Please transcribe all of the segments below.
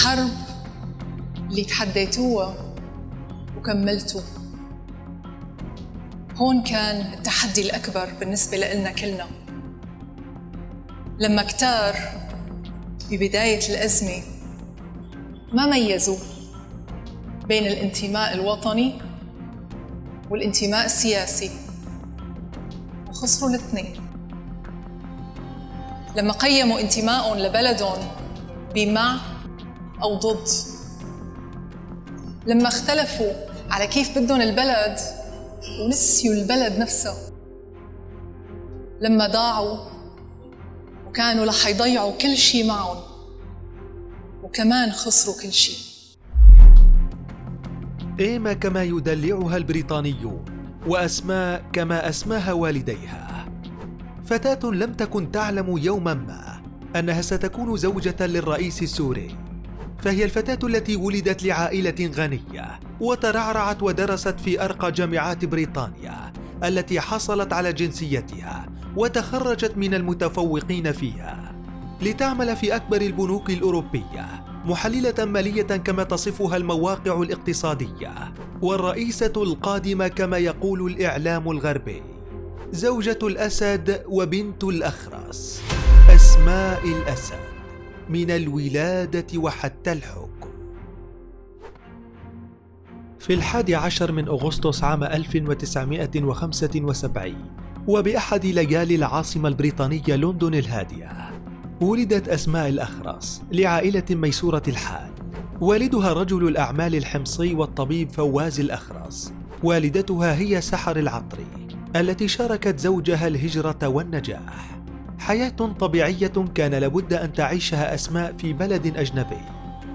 الحرب اللي تحديتوها وكملتوا. هون كان التحدي الأكبر بالنسبة لنا كلنا. لما كتار ببداية الأزمة ما ميزوا بين الانتماء الوطني والانتماء السياسي، وخسروا الاثنين. لما قيموا انتمائهم لبلدهم بمع أو ضد، لما اختلفوا على كيف بدهم البلد ونسيوا البلد نفسها، لما ضاعوا وكانوا رح يضيعوا كل شيء معهم وكمان خسروا كل شيء. إيما كما يدلعها البريطانيون، وأسماء كما أسماها والديها، فتاة لم تكن تعلم يوما ما أنها ستكون زوجة للرئيس السوري. فهي الفتاة التي ولدت لعائلة غنية وترعرعت ودرست في أرقى جامعات بريطانيا التي حصلت على جنسيتها وتخرجت من المتفوقين فيها، لتعمل في أكبر البنوك الأوروبية محللة مالية كما تصفها المواقع الاقتصادية، والرئيسة القادمة كما يقول الإعلام الغربي. زوجة الأسد وبنت الأخرس، أسماء الأسد، من الولادة وحتى الحكم. في 11 من أغسطس عام 1975 وبأحد ليالي العاصمة البريطانية لندن الهادئة، ولدت أسماء الأخرس لعائلة ميسورة الحال. والدها رجل الأعمال الحمصي والطبيب فواز الأخرس، والدتها هي سحر العطري التي شاركت زوجها الهجرة والنجاح. حياة طبيعية كان لابد أن تعيشها أسماء في بلد أجنبي.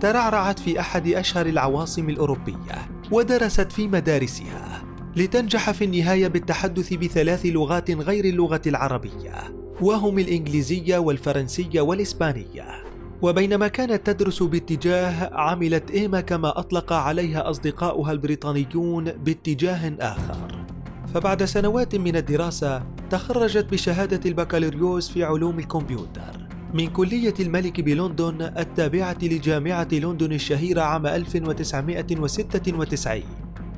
ترعرعت في أحد أشهر العواصم الأوروبية ودرست في مدارسها لتنجح في النهاية بالتحدث ب3 لغات غير اللغة العربية، وهم الإنجليزية والفرنسية والإسبانية. وبينما كانت تدرس باتجاه، عملت إيما كما أطلق عليها أصدقاؤها البريطانيون باتجاه آخر. فبعد سنوات من الدراسة تخرجت بشهادة البكالوريوس في علوم الكمبيوتر من كلية الملك بلندن التابعة لجامعة لندن الشهيرة عام 1996،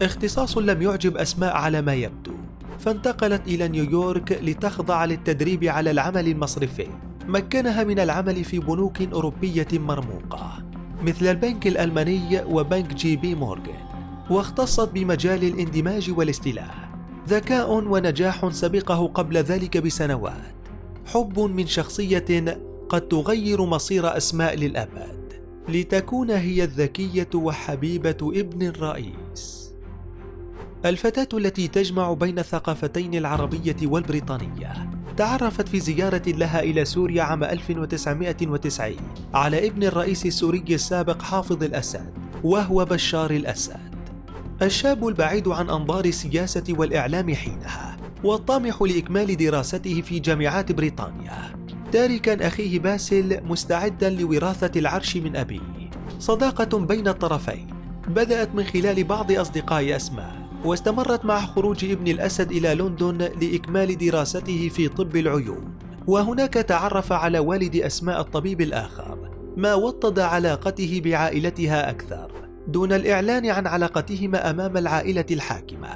اختصاص لم يعجب أسماء على ما يبدو، فانتقلت إلى نيويورك لتخضع للتدريب على العمل المصرفي. مكنها من العمل في بنوك أوروبية مرموقة مثل البنك الألماني وبنك جي بي مورغان، واختصت بمجال الاندماج والاستيلاء. ذكاء ونجاح سبقه قبل ذلك بسنوات، حب من شخصية قد تغير مصير أسماء للأبد، لتكون هي الذكية وحبيبة ابن الرئيس. الفتاة التي تجمع بين الثقافتين العربية والبريطانية تعرفت في زيارة لها إلى سوريا عام 1990 على ابن الرئيس السوري السابق حافظ الأسد، وهو بشار الأسد، الشاب البعيد عن أنظار السياسة والإعلام حينها، والطامح لإكمال دراسته في جامعات بريطانيا، تاركا أخيه باسل مستعدا لوراثة العرش من أبيه. صداقة بين الطرفين بدأت من خلال بعض أصدقاء أسماء، واستمرت مع خروج ابن الأسد إلى لندن لإكمال دراسته في طب العيون، وهناك تعرف على والد أسماء الطبيب الآخر، ما وطد علاقته بعائلتها أكثر دون الإعلان عن علاقتهما أمام العائلة الحاكمة،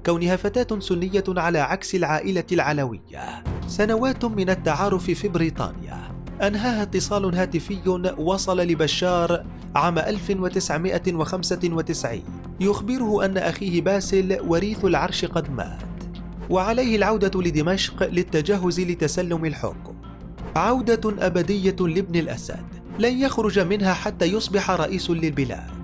كونها فتاة سنية على عكس العائلة العلوية. سنوات من التعارف في بريطانيا أنهاها اتصال هاتفي وصل لبشار عام 1995 يخبره أن أخيه باسل وريث العرش قد مات، وعليه العودة لدمشق للتجهز لتسلم الحكم. عودة أبدية لابن الأسد لن يخرج منها حتى يصبح رئيس للبلاد،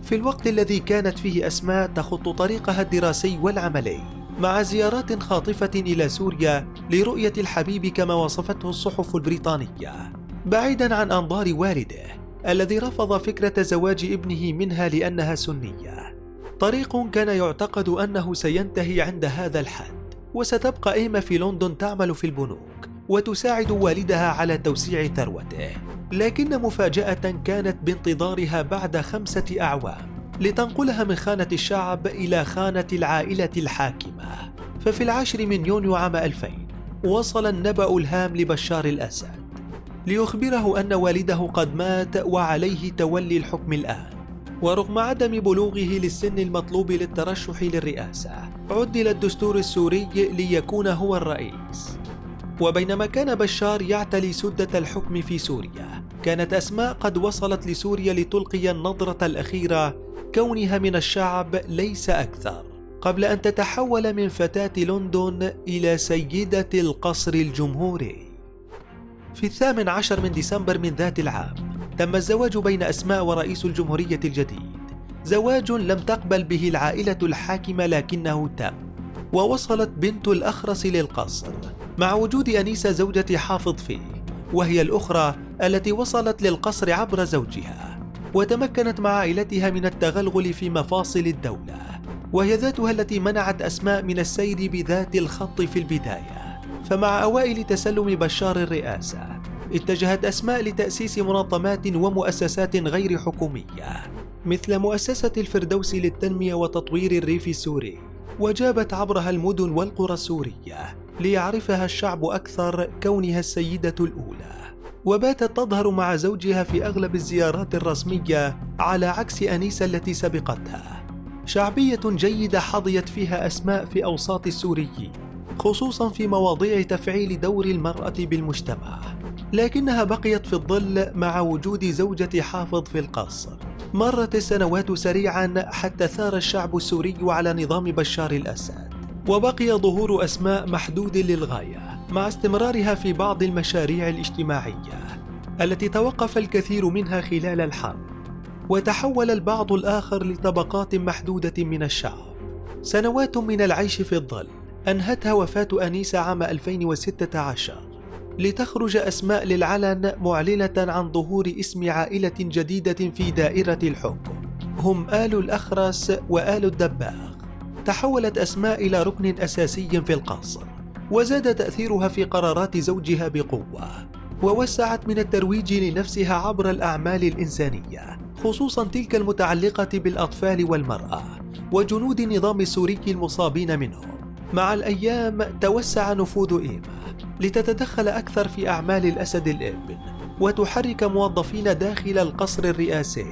في الوقت الذي كانت فيه أسماء تخط طريقها الدراسي والعملي مع زيارات خاطفة إلى سوريا لرؤية الحبيب كما وصفته الصحف البريطانية، بعيدا عن أنظار والده الذي رفض فكرة زواج ابنه منها لأنها سنية. طريق كان يعتقد أنه سينتهي عند هذا الحد، وستبقى إيما في لندن تعمل في البنوك وتساعد والدها على توسيع ثروته. لكن مفاجأة كانت بانتظارها بعد 5 أعوام لتنقلها من خانة الشعب إلى خانة العائلة الحاكمة. ففي 10 من يونيو عام 2000 وصل النبأ الهام لبشار الأسد. ليخبره أن والده قد مات وعليه تولي الحكم الآن. ورغم عدم بلوغه للسن المطلوب للترشح للرئاسة، عدل الدستور السوري ليكون هو الرئيس. وبينما كان بشار يعتلي سدة الحكم في سوريا، كانت أسماء قد وصلت لسوريا لتلقي النظرة الأخيرة كونها من الشعب ليس أكثر، قبل أن تتحول من فتاة لندن إلى سيدة القصر الجمهوري. في 18 من ديسمبر من ذات العام تم الزواج بين أسماء ورئيس الجمهورية الجديد، زواج لم تقبل به العائلة الحاكمة لكنه تم، ووصلت بنت الأخرس للقصر مع وجود أنيسة زوجة حافظ فيه، وهي الأخرى التي وصلت للقصر عبر زوجها، وتمكنت مع عائلتها من التغلغل في مفاصل الدولة، وهي ذاتها التي منعت أسماء من السير بذات الخط في البداية. فمع أوائل تسلم بشار الرئاسة اتجهت أسماء لتأسيس منظمات ومؤسسات غير حكومية مثل مؤسسة الفردوس للتنمية وتطوير الريف السوري، وجابت عبرها المدن والقرى السورية ليعرفها الشعب أكثر كونها السيدة الأولى، وباتت تظهر مع زوجها في أغلب الزيارات الرسمية على عكس أنيسة التي سبقتها. شعبية جيدة حظيت فيها أسماء في أوساط السوريين، خصوصا في مواضيع تفعيل دور المرأة بالمجتمع، لكنها بقيت في الظل مع وجود زوجة حافظ في القصر. مرت السنوات سريعا حتى ثار الشعب السوري على نظام بشار الأسد، وبقي ظهور أسماء محدود للغاية مع استمرارها في بعض المشاريع الاجتماعية التي توقف الكثير منها خلال الحرب، وتحول البعض الآخر لطبقات محدودة من الشعب. سنوات من العيش في الظل أنهتها وفاة أنيسة عام 2016، لتخرج أسماء للعلن معلنة عن ظهور اسم عائلة جديدة في دائرة الحكم، هم آل الأخرس وآل الدباغ. تحولت أسماء إلى ركن أساسي في القصر، وزاد تأثيرها في قرارات زوجها بقوة، ووسعت من الترويج لنفسها عبر الأعمال الإنسانية، خصوصا تلك المتعلقة بالأطفال والمرأة وجنود النظام السوري المصابين منهم. مع الأيام توسع نفوذ إيما لتتدخل أكثر في أعمال الأسد الابن وتحرك موظفين داخل القصر الرئاسي.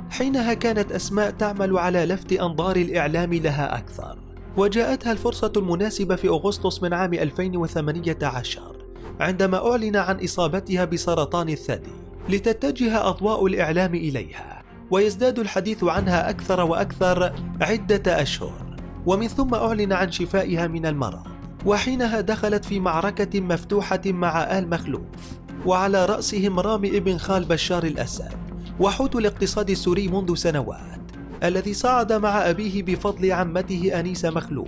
حينها كانت أسماء تعمل على لفت أنظار الإعلام لها أكثر، وجاءتها الفرصة المناسبة في أغسطس من عام 2018 عندما أعلن عن إصابتها بسرطان الثدي، لتتجه أضواء الإعلام إليها ويزداد الحديث عنها أكثر وأكثر عدة أشهر، ومن ثم أعلن عن شفائها من المرض. وحينها دخلت في معركة مفتوحة مع آل مخلوف، وعلى رأسهم رامي ابن خال بشار الأسد وحوت الاقتصاد السوري منذ سنوات، الذي صعد مع أبيه بفضل عمته أنيسة مخلوف.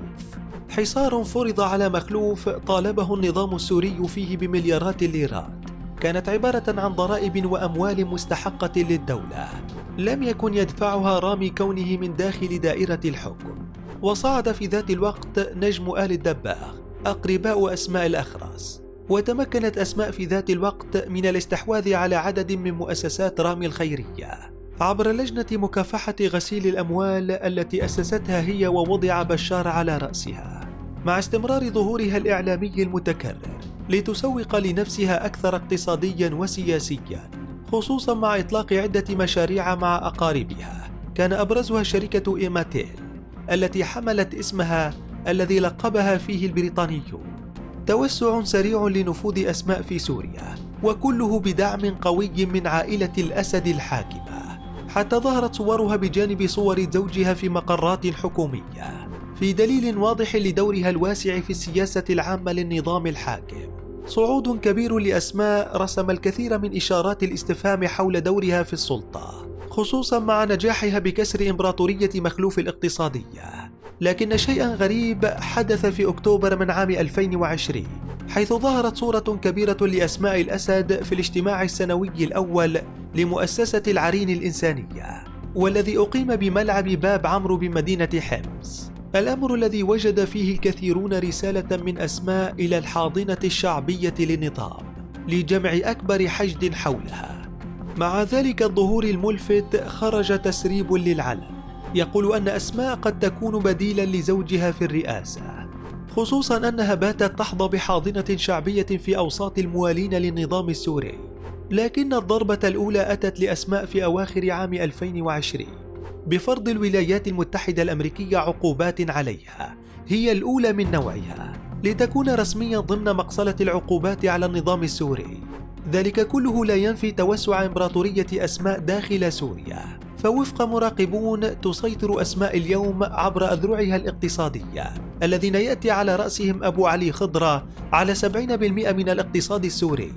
حصار فرض على مخلوف طالبه النظام السوري فيه بمليارات الليرات، كانت عبارة عن ضرائب وأموال مستحقة للدولة لم يكن يدفعها رامي كونه من داخل دائرة الحكم. وصعد في ذات الوقت نجم آل الدباغ أقرباء أسماء الأخرس، وتمكنت أسماء في ذات الوقت من الاستحواذ على عدد من مؤسسات رامي الخيرية عبر لجنة مكافحة غسيل الأموال التي أسستها هي ووضع بشار على رأسها، مع استمرار ظهورها الإعلامي المتكرر لتسوق لنفسها أكثر اقتصاديا وسياسيا، خصوصا مع إطلاق عدة مشاريع مع أقاربها، كان أبرزها شركة إيماتيل التي حملت اسمها الذي لقبها فيه البريطانيون. توسع سريع لنفوذ أسماء في سوريا، وكله بدعم قوي من عائلة الأسد الحاكمة، حتى ظهرت صورها بجانب صور زوجها في مقرات حكومية، في دليل واضح لدورها الواسع في السياسة العامة للنظام الحاكم. صعود كبير لأسماء رسم الكثير من إشارات الاستفهام حول دورها في السلطة، خصوصا مع نجاحها بكسر إمبراطورية مخلوف الاقتصادية. لكن شيئا غريب حدث في أكتوبر من عام 2020، حيث ظهرت صورة كبيرة لأسماء الأسد في الاجتماع السنوي الأول لمؤسسة العرين الإنسانية، والذي أقيم بملعب باب عمرو بمدينة حمص، الأمر الذي وجد فيه الكثيرون رسالة من أسماء إلى الحاضنة الشعبية للنظام لجمع أكبر حشد حولها. مع ذلك الظهور الملفت خرج تسريب للعلن يقول أن أسماء قد تكون بديلا لزوجها في الرئاسة، خصوصا أنها باتت تحظى بحاضنة شعبية في أوساط الموالين للنظام السوري، لكن الضربة الأولى أتت لأسماء في أواخر عام 2020 بفرض الولايات المتحدة الأمريكية عقوبات عليها هي الأولى من نوعها لتكون رسميا ضمن مقصلة العقوبات على النظام السوري. ذلك كله لا ينفي توسع إمبراطورية أسماء داخل سوريا، فوفق مراقبون تسيطر أسماء اليوم عبر أذرعها الاقتصادية الذين يأتي على رأسهم أبو علي خضرة على 70% من الاقتصاد السوري،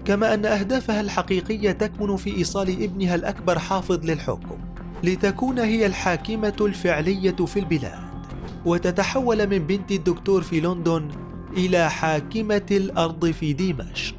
كما أن أهدافها الحقيقية تكمن في إيصال ابنها الأكبر حافظ للحكم لتكون هي الحاكمة الفعلية في البلاد، وتتحول من بنت الدكتور في لندن إلى حاكمة الأرض في دمشق.